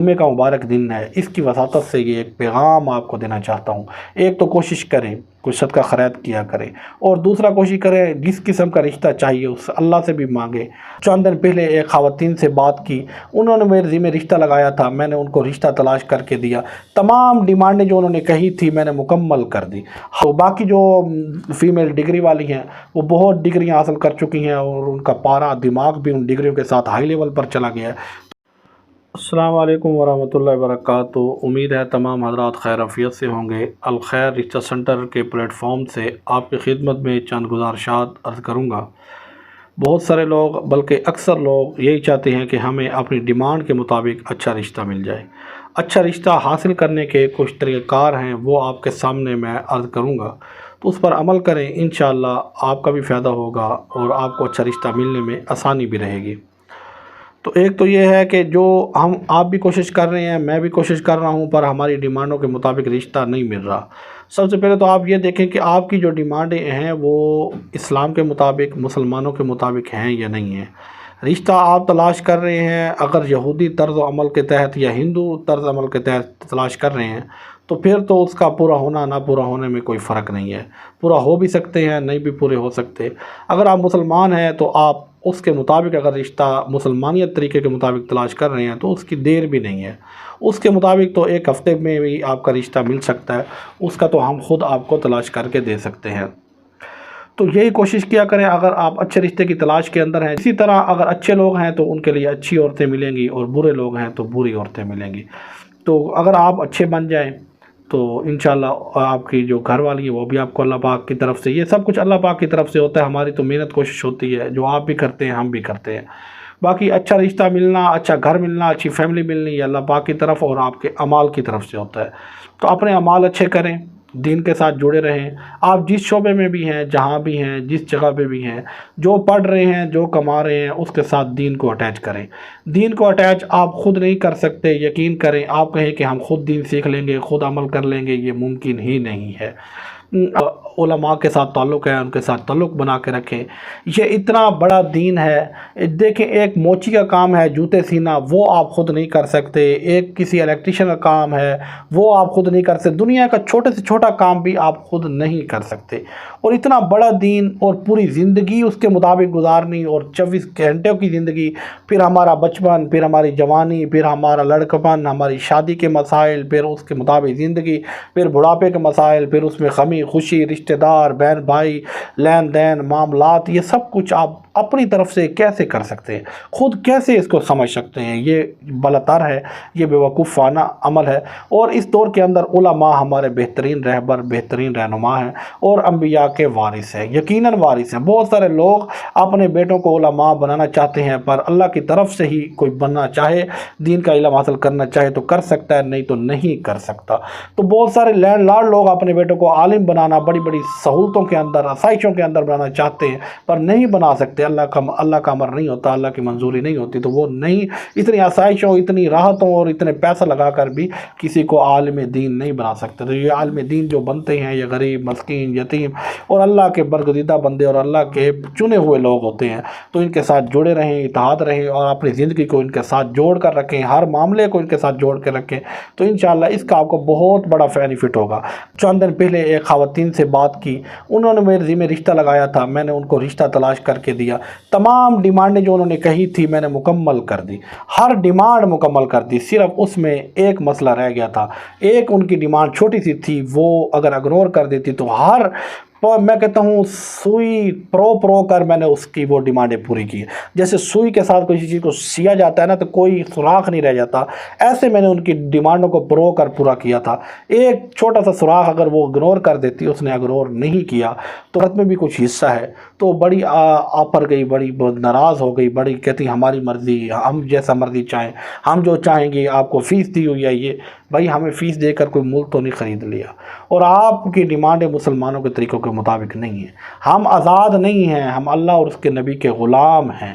جمعے کا مبارک دن ہے، اس کی وساطت سے یہ ایک پیغام آپ کو دینا چاہتا ہوں۔ ایک تو کوشش کریں کوئی صدقہ خیرات کیا کریں، اور دوسرا کوشش کریں جس قسم کا رشتہ چاہیے اس اللہ سے بھی مانگیں۔ چند دن پہلے ایک خواتین سے بات کی، انہوں نے میرے ذمہ رشتہ لگایا تھا، میں نے ان کو رشتہ تلاش کر کے دیا، تمام ڈیمانڈیں جو انہوں نے کہی تھی میں نے مکمل کر دی۔ تو باقی جو فیمیل ڈگری والی ہیں وہ بہت ڈگریاں حاصل کر چکی ہیں اور ان کا پارا دماغ بھی ان ڈگریوں کے ساتھ ہائی لیول پر چلا گیا ہے۔ السلام علیکم ورحمۃ اللہ وبرکاتہ۔ امید ہے تمام حضرات خیر عافیت سے ہوں گے۔ الخیر رشتہ سنٹر کے پلیٹ فارم سے آپ کی خدمت میں چند گزارشات عرض کروں گا۔ بہت سارے لوگ بلکہ اکثر لوگ یہی چاہتے ہیں کہ ہمیں اپنی ڈیمانڈ کے مطابق اچھا رشتہ مل جائے۔ اچھا رشتہ حاصل کرنے کے کچھ طریقہ کار ہیں، وہ آپ کے سامنے میں عرض کروں گا، تو اس پر عمل کریں، انشاءاللہ آپ کا بھی فائدہ ہوگا اور آپ کو اچھا رشتہ ملنے میں آسانی بھی رہے گی۔ تو ایک تو یہ ہے کہ جو آپ بھی کوشش کر رہے ہیں، میں بھی کوشش کر رہا ہوں، پر ہماری ڈیمانڈوں کے مطابق رشتہ نہیں مل رہا۔ سب سے پہلے تو آپ یہ دیکھیں کہ آپ کی جو ڈیمانڈیں ہیں وہ اسلام کے مطابق، مسلمانوں کے مطابق ہیں یا نہیں ہیں۔ رشتہ آپ تلاش کر رہے ہیں اگر یہودی طرز عمل کے تحت یا ہندو طرز عمل کے تحت تلاش کر رہے ہیں، تو پھر تو اس کا پورا ہونا نہ پورا ہونے میں کوئی فرق نہیں ہے۔ پورا ہو بھی سکتے ہیں، نہیں بھی پورے ہو سکتے۔ اگر آپ مسلمان ہیں تو آپ اس کے مطابق اگر رشتہ مسلمانیت طریقے کے مطابق تلاش کر رہے ہیں تو اس کی دیر بھی نہیں ہے۔ اس کے مطابق تو ایک ہفتے میں بھی آپ کا رشتہ مل سکتا ہے، اس کا تو ہم خود آپ کو تلاش کر کے دے سکتے ہیں۔ تو یہی کوشش کیا کریں اگر آپ اچھے رشتے کی تلاش کے اندر ہیں۔ اسی طرح اگر اچھے لوگ ہیں تو ان کے لیے اچھی عورتیں ملیں گی، اور برے لوگ ہیں تو بری عورتیں ملیں گی۔ تو اگر آپ اچھے بن جائیں تو انشاءاللہ آپ کی جو گھر والی ہیں وہ بھی آپ کو اللہ پاک کی طرف سے، یہ سب کچھ اللہ پاک کی طرف سے ہوتا ہے، ہماری تو محنت کوشش ہوتی ہے، جو آپ بھی کرتے ہیں ہم بھی کرتے ہیں۔ باقی اچھا رشتہ ملنا، اچھا گھر ملنا، اچھی فیملی ملنی، یہ اللہ پاک کی طرف اور آپ کے اعمال کی طرف سے ہوتا ہے۔ تو اپنے اعمال اچھے کریں، دین کے ساتھ جڑے رہیں۔ آپ جس شعبے میں بھی ہیں، جہاں بھی ہیں، جس جگہ پہ بھی ہیں، جو پڑھ رہے ہیں، جو کما رہے ہیں، اس کے ساتھ دین کو اٹیچ کریں۔ دین کو اٹیچ آپ خود نہیں کر سکتے، یقین کریں۔ آپ کہیں کہ ہم خود دین سیکھ لیں گے، خود عمل کر لیں گے، یہ ممکن ہی نہیں ہے۔ علماء کے ساتھ تعلق ہے، ان کے ساتھ تعلق بنا کے رکھیں۔ یہ اتنا بڑا دین ہے، دیکھیں ایک موچی کا کام ہے جوتے سینا، وہ آپ خود نہیں کر سکتے۔ ایک کسی الیکٹریشین کا کام ہے، وہ آپ خود نہیں کر سکتے۔ دنیا کا چھوٹے سے چھوٹا کام بھی آپ خود نہیں کر سکتے، اور اتنا بڑا دین اور پوری زندگی اس کے مطابق گزارنی، اور 24 گھنٹوں کی زندگی، پھر ہمارا بچپن، پھر ہماری جوانی، پھر ہمارا لڑکپن، ہماری شادی کے مسائل، پھر اس کے مطابق زندگی، پھر بڑھاپے کے مسائل، پھر اس میں غمی خوشی، رشتہ دار، بہن بھائی، لین دین، معاملات، یہ سب کچھ آپ اپنی طرف سے کیسے کر سکتے ہیں؟ خود کیسے اس کو سمجھ سکتے ہیں؟ یہ بالاتر ہے، یہ بیوقوفانہ عمل ہے۔ اور اس دور کے اندر علماء ہمارے بہترین رہبر، بہترین رہنما ہیں، اور انبیاء کے وارث ہیں، یقیناً وارث ہیں۔ بہت سارے لوگ اپنے بیٹوں کو علماء بنانا چاہتے ہیں، پر اللہ کی طرف سے ہی کوئی بننا چاہے، دین کا علم حاصل کرنا چاہے تو کر سکتا ہے، نہیں تو نہیں کر سکتا۔ تو بہت سارے لینڈ لارڈ لوگ اپنے بیٹوں کو عالم بنانا، بڑی بڑی سہولتوں کے اندر، آسائشوں کے اندر بنانا چاہتے ہیں، پر نہیں بنا سکتے۔ اللہ کا امر نہیں ہوتا، اللہ کی منظوری نہیں ہوتی، تو وہ نہیں، اتنی آسائشوں، اتنی راحتوں اور اتنے پیسہ لگا کر بھی کسی کو عالم دین نہیں بنا سکتے۔ تو یہ عالم دین جو بنتے ہیں یہ غریب، مسکین، یتیم اور اللہ کے برگزیدہ بندے اور اللہ کے چنے ہوئے لوگ ہوتے ہیں۔ تو ان کے ساتھ جڑے رہیں، اتحاد رہیں، اور اپنی زندگی کو ان کے ساتھ جوڑ کر رکھیں، ہر معاملے کو ان کے ساتھ جوڑ کے رکھیں، تو انشاءاللہ اس کا آپ کو بہت بڑا بینیفٹ ہوگا۔ چند دن پہلے ایک خواتین سے بات کی، انہوں نے میرے ذمہ رشتہ لگایا تھا، میں نے ان کو رشتہ تلاش کر کے دیا، تمام ڈیمانڈیں جو انہوں نے کہی تھی میں نے مکمل کر دی، ہر ڈیمانڈ مکمل کر دی۔ صرف اس میں ایک مسئلہ رہ گیا تھا، ایک ان کی ڈیمانڈ چھوٹی سی تھی، وہ اگر اگنور کر دیتی تو میں کہتا ہوں سوئی پرو کر میں نے اس کی وہ ڈیمانڈیں پوری کی۔ جیسے سوئی کے ساتھ کسی چیز کو سیا جاتا ہے نا، تو کوئی سوراخ نہیں رہ جاتا، ایسے میں نے ان کی ڈیمانڈوں کو پرو کر پورا کیا تھا۔ ایک چھوٹا سا سوراخ اگر وہ اگنور کر دیتی، اس نے اگنور نہیں کیا، تو خط میں بھی کچھ حصہ ہے، تو بڑی آپر گئی، بڑی ناراض ہو گئی، بڑی کہتی ہماری مرضی، ہم جیسا مرضی چاہیں، ہم جو چاہیں گے، آپ کو فیس دی ہوئی ہے یہ، بھائی ہمیں فیس دے کر کوئی ملک تو نہیں خرید لیا، اور آپ کی ڈیمانڈیں مسلمانوں کے طریقوں کے مطابق نہیں ہیں۔ ہم آزاد نہیں ہیں، ہم اللہ اور اس کے نبی کے غلام ہیں۔